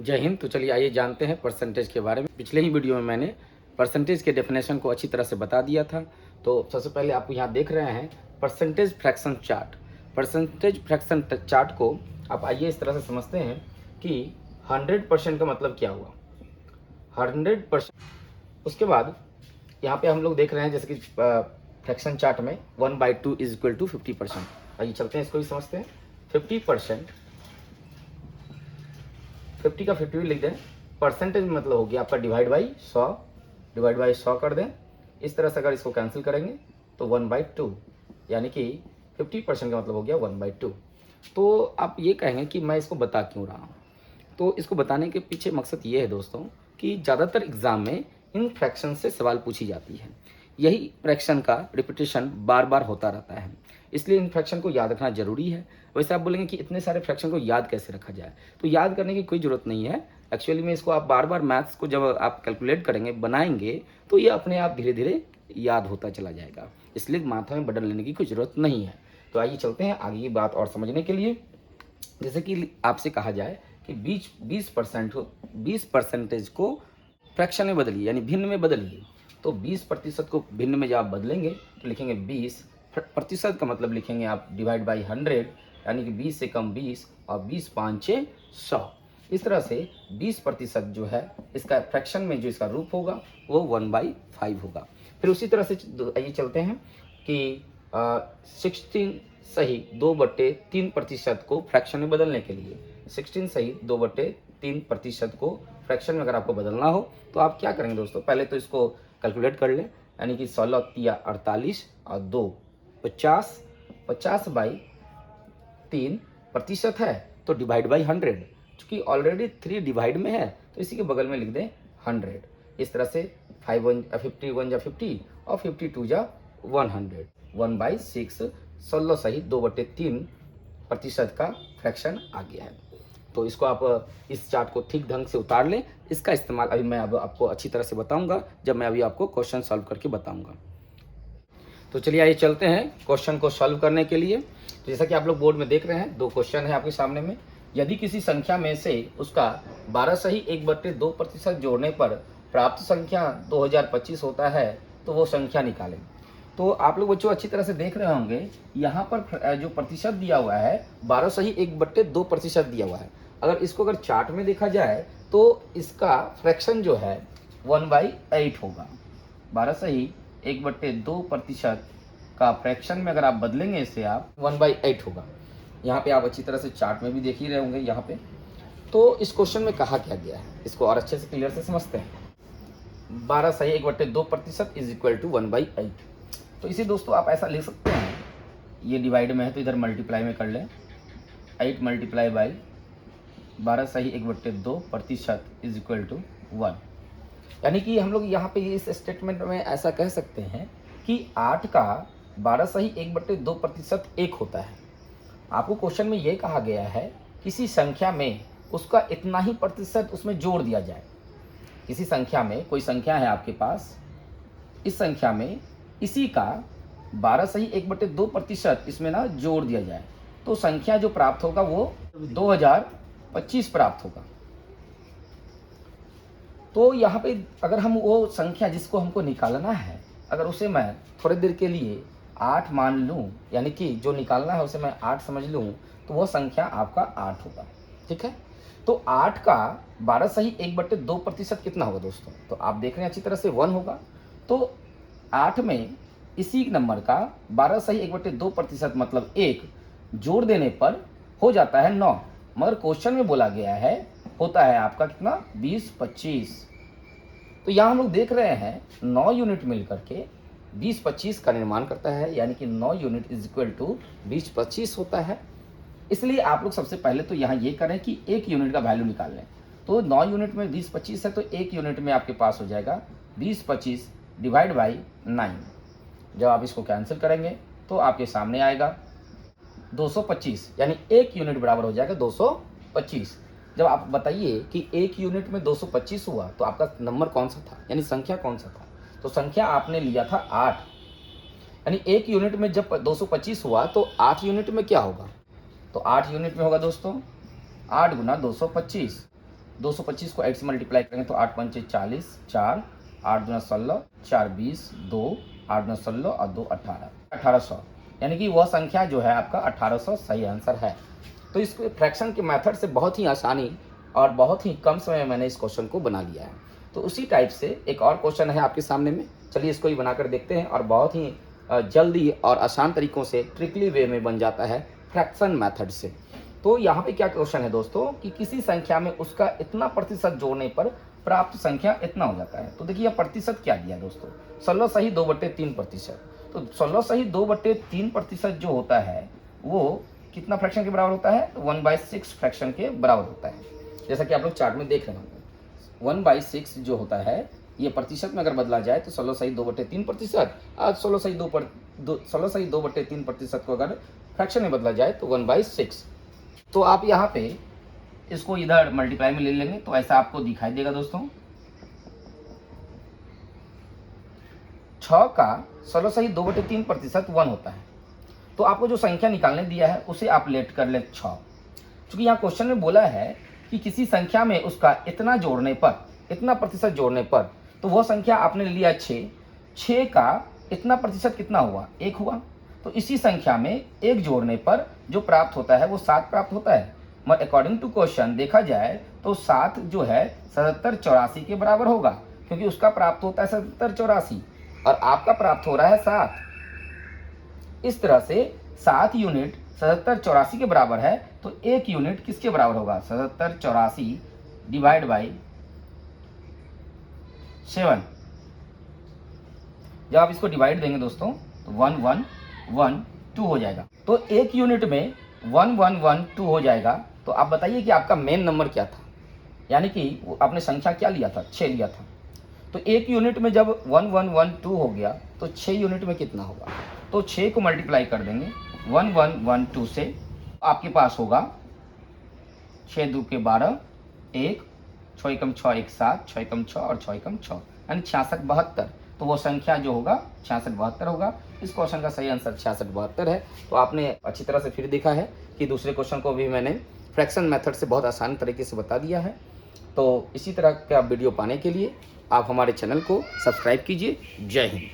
जय हिंद। तो चलिए आइए जानते हैं परसेंटेज के बारे में। पिछले ही वीडियो में मैंने परसेंटेज के डेफिनेशन को अच्छी तरह से बता दिया था। तो सबसे पहले आप यहाँ देख रहे हैं percentage fraction chart. Percentage fraction chart को आप आइए इस तरह से समझते हैं कि 100% का मतलब क्या हुआ। 100%। उसके बाद यहाँ पे हम लोग देख रहे हैं जैसे कि फ्रैक्शन चार्ट में 1/2 इज इक्वल टू 50%। आइए चलते हैं इसको भी समझते हैं। 50%, 50 का 50 लिख दें। परसेंटेज मतलब हो गया आपका डिवाइड बाई 100, डिवाइड बाई 100 कर दें। इस तरह से अगर इसको कैंसिल करेंगे तो 1/2, यानी कि 50% का मतलब हो गया 1/2। तो आप ये कहेंगे कि मैं इसको बता क्यों रहा हूँ। तो इसको बताने के पीछे मकसद ये है दोस्तों कि ज़्यादातर एग्जाम में इन फ्रैक्शन से सवाल पूछी जाती है। यही फ्रैक्शन का रिपीटेशन बार बार होता रहता है, इसलिए इन फ्रैक्शन को याद रखना जरूरी है। वैसे आप बोलेंगे कि इतने सारे फ्रैक्शन को याद कैसे रखा जाए, तो याद करने की कोई ज़रूरत नहीं है। एक्चुअली में इसको आप बार बार मैथ्स को जब आप कैलकुलेट करेंगे, बनाएंगे, तो ये अपने आप धीरे धीरे याद होता चला जाएगा। इसलिए माथा में बटन लेने की कोई ज़रूरत नहीं है। तो आइए चलते हैं आगे की बात और समझने के लिए। जैसे कि आपसे कहा जाए कि 20% को फ्रैक्शन में बदलिए, यानी भिन्न में बदलिए। तो 20% को भिन्न में जब आप बदलेंगे तो लिखेंगे 20%, का मतलब लिखेंगे आप डिवाइड बाई 100, यानी कि 20 से कम 20 और 20 5 6 100। इस तरह से 20% जो है इसका फ्रैक्शन में जो इसका रूप होगा वो 1/5 होगा। फिर उसी तरह से आइए चलते हैं कि 16 सही 2/3% को फ्रैक्शन में बदलने के लिए, 16 सही 2/3% को फ्रैक्शन में अगर आपको बदलना हो तो आप क्या करेंगे दोस्तों। पहले तो इसको कैलकुलेट कर लें, यानी कि 16 तिया 48 और 2 50, 50/3% है तो डिवाइड बाई 100। चूँकि ऑलरेडी 3 डिवाइड में है तो इसी के बगल में लिख दें 100। इस तरह से 51 जा 50 और 52 जा 100, 1/6, 16 सही 2/3% का फ्रैक्शन आ गया है। तो इसको आप इस चार्ट को ठीक ढंग से उतार लें। इसका इस्तेमाल अभी मैं अब आपको अच्छी तरह से बताऊंगा जब मैं अभी आपको क्वेश्चन सॉल्व करके बताऊंगा। तो चलिए आइए चलते हैं क्वेश्चन को सॉल्व करने के लिए। तो जैसा कि आप लोग बोर्ड में देख रहे हैं, 2 क्वेश्चन है आपके सामने में। यदि किसी संख्या में से उसका 12 सही 1/2% जोड़ने पर प्राप्त संख्या 2025 होता है तो वो संख्या निकालें। तो आप लोग बच्चों अच्छी तरह से देख रहे होंगे, यहाँ पर जो प्रतिशत दिया हुआ है 12 सही 1/2% दिया हुआ है। अगर इसको अगर चार्ट में देखा जाए तो इसका फ्रैक्शन जो है 1/8 होगा। 12 सही 1/2% का फ्रैक्शन में अगर आप बदलेंगे इसे आप 1/8 होगा। यहाँ पे आप अच्छी तरह से चार्ट में भी देख ही रहे होंगे यहाँ पे। तो इस क्वेश्चन में कहा क्या गया है, इसको और अच्छे से क्लियर से समझते हैं। 12 सही 1/2% इज इक्वल टू 1/8। तो इसे दोस्तों आप ऐसा लिख सकते हैं, ये डिवाइड में है तो इधर मल्टीप्लाई में कर लें। 8 मल्टीप्लाई बाई 12 सही 1/2% इज इक्वल टू 1। यानी कि हम लोग यहाँ पे इस स्टेटमेंट में ऐसा कह सकते हैं कि 8 का 12 सही 1/2% 1 होता है। आपको क्वेश्चन में ये कहा गया है किसी संख्या में उसका इतना ही प्रतिशत उसमें जोड़ दिया जाए। किसी संख्या में, कोई संख्या है आपके पास, इस संख्या में इसी का 12 सही 1/2% इसमें ना जोड़ दिया जाए तो संख्या जो प्राप्त होगा वो 2025 प्राप्त होगा। तो यहाँ पे अगर हम वो संख्या जिसको हमको निकालना है, अगर उसे मैं थोड़ी देर के लिए 8 मान लूँ, यानी कि जो निकालना है उसे मैं 8 समझ लूँ, तो वह संख्या आपका 8 होगा। ठीक है। तो 8 का 12 सही 1/2% कितना होगा दोस्तों, तो आप देख रहे हैं अच्छी तरह से 1 होगा। तो 8 में इसी नंबर का 12 सही 1/2% मतलब 1 जोड़ देने पर हो जाता है 9। मगर क्वेश्चन में बोला गया है होता है आपका कितना, 20-25। तो यहाँ हम लोग देख रहे हैं 9 यूनिट मिलकर के 20-25 का निर्माण करता है, यानी कि 9 यूनिट इज इक्वल टू 20-25 होता है। इसलिए आप लोग सबसे पहले तो यहाँ ये करें कि 1 यूनिट का वैल्यू निकाल लें। तो 9 यूनिट में 20-25 है तो 1 यूनिट में आपके पास हो जाएगा 20-25 डिवाइड बाई 9। जब आप इसको कैंसिल करेंगे तो आपके सामने आएगा 225, यानी 1 यूनिट बराबर हो जाएगा 225। जब आप बताइए कि 1 यूनिट में 225 हुआ तो आपका नंबर कौन सा था, यानी संख्या कौन सा था, तो संख्या आपने लिया था 8। यानी 1 यूनिट में जब 225 हुआ तो 8 यूनिट में क्या होगा, तो 8 यूनिट में होगा दोस्तों 8 गुना 225। 225 को 8 से मल्टीप्लाई करेंगे तो 8 पंचे 40, 4, 8 दूना 16, 4 20, 2, 8 दूना 16 और 2 18, 1800, यानी कि वह संख्या जो है आपका 1800 सही आंसर है। तो इस फ्रैक्शन के मेथड से बहुत ही आसानी और बहुत ही कम समय में मैंने इस क्वेश्चन को बना लिया है। तो उसी टाइप से एक और क्वेश्चन है आपके सामने में, चलिए इसको ही बनाकर देखते हैं और बहुत ही जल्दी और आसान तरीकों से ट्रिकली वे में बन जाता है फ्रैक्शन मेथड से। तो यहाँ पे क्या क्वेश्चन है दोस्तों कि किसी संख्या में उसका इतना प्रतिशत जोड़ने पर प्राप्त संख्या इतना हो जाता है। तो देखिए प्रतिशत क्या दिया दोस्तों, 16 सही 2/3%। तो 16 सही 2/3% जो होता है वो कितना फ्रैक्शन के बराबर होता है, 1/6 फ्रैक्शन के बराबर होता है। जैसा कि आप लोग चार्ट में देख रहे होंगे 1/6 जो होता है ये प्रतिशत में अगर बदला जाए तो 16 सही 2/3%, आज 16 सही 2/3% को अगर फ्रैक्शन में बदला जाए तो 1/6। तो आप यहाँ पे इसको इधर मल्टीप्लाई में ले लेंगे तो ऐसा आपको दिखाई देगा दोस्तों। 6 का 16 सही 2/3% 1 होता है। तो आपको जो संख्या निकालने दिया है उसे आप लेट कर ले 6। क्योंकि यहाँ क्वेश्चन में बोला है कि किसी संख्या में उसका इतना जोड़ने पर, इतना प्रतिशत जोड़ने पर, तो वह संख्या आपने लिया 6, 6 का इतना प्रतिशत कितना हुआ, 1 हुआ। तो इसी संख्या में 1 जोड़ने पर जो प्राप्त होता है वो 7 प्राप्त होता है। मगर अकॉर्डिंग टू क्वेश्चन देखा जाए तो 7 जो है 77 84 के बराबर होगा, क्योंकि उसका प्राप्त होता है 77 84 और आपका प्राप्त हो रहा है 7। इस तरह से 7 यूनिट 77 84 के बराबर है, तो 1 यूनिट किसके बराबर होगा, 77 84 डिवाइड बाई 7। जब आप इसको डिवाइड देंगे दोस्तों तो 1112 हो जाएगा। तो 1 यूनिट में 1112 हो जाएगा। तो आप बताइए कि आपका मेन नंबर क्या था, यानी कि आपने संख्या क्या लिया था, 6 लिया था। तो 1 यूनिट में जब 1112 हो गया तो 6 यूनिट में कितना होगा, तो 6 को मल्टीप्लाई कर देंगे 1112 से, आपके पास होगा 6 2 के 12, 1 6 एकम 6 1 7, 6 एकम 6 और 6 एकम 6 यानी 66 72। तो वो संख्या जो होगा 66 72 होगा। इस क्वेश्चन का सही आंसर 66 72 है। तो आपने अच्छी तरह से फिर देखा है कि दूसरे क्वेश्चन को भी मैंने फ्रैक्शन मेथड से बहुत आसान तरीके से बता दिया है। तो इसी तरह का वीडियो पाने के लिए आप हमारे चैनल को सब्सक्राइब कीजिए। जय हिंद।